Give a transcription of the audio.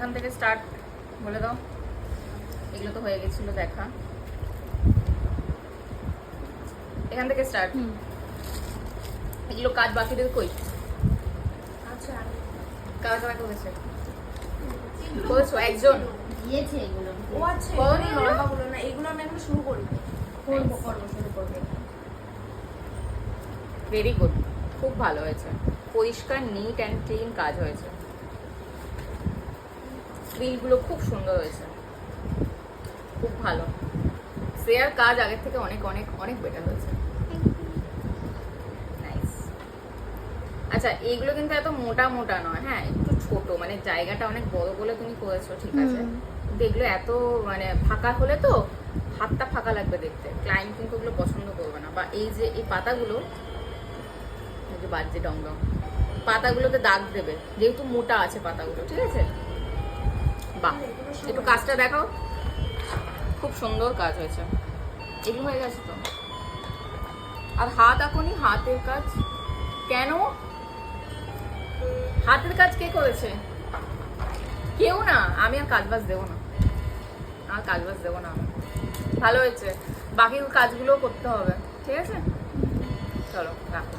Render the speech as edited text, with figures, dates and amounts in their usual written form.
এখান থেকে স্টার্ট বলে দাও। এগুলো তো হয়ে গেছিল দেখা, এখান থেকে স্টার্ট। এগুলো কাজ বাকিদের কই? আচ্ছা কারা কারা করেছে? করেছো একজন? দিয়েছে এগুলো। ও আচ্ছা করনি এগুলো ওরা? লম্বাগুলো না, এগুলো আমি এখন শুরু করি। করবো শুরু করবে। ভেরি গুড, খুব ভালো হয়েছে, পরিষ্কার নিট অ্যান্ড ক্লিন কাজ হয়েছে। ফ্রিলগুলো খুব সুন্দর হয়েছে, খুব ভালো। শ্রেয়ার কাজ আগের থেকে অনেক অনেক অনেক বেটার হয়েছে। নাইস। আচ্ছা এইগুলো কিন্তু এত মোটা মোটা নয়, হ্যাঁ একটু ছোট, মানে জায়গাটা অনেক বড় বলে তুমি করেছো, ঠিক আছে, কিন্তু এগুলো এত মানে ফাঁকা হলে তো হাতটা ফাঁকা লাগবে দেখতে, ক্লায়েন্ট কিন্তু ওগুলো পছন্দ করবে না। বা এই যে এই পাতাগুলো, এই যে বাজছে ডং ডং, পাতাগুলোতে দাগ দেবে যেহেতু মোটা আছে পাতাগুলো, ঠিক আছে। বাহ, একটু কাজটা দেখাও, খুব সুন্দর কাজ হয়েছে। এগুলো হয়ে গেছে তো। আর হাত এখনই, হাতের কাজ কেন? হাতের কাজ কে করেছে? কেউ না, আমি আর কাজ বাজ দেবো না, আর কাজ বাজ দেবো না আমি। ভালো হয়েছে, বাকি কাজগুলোও করতে হবে, ঠিক আছে। চলো রাখো।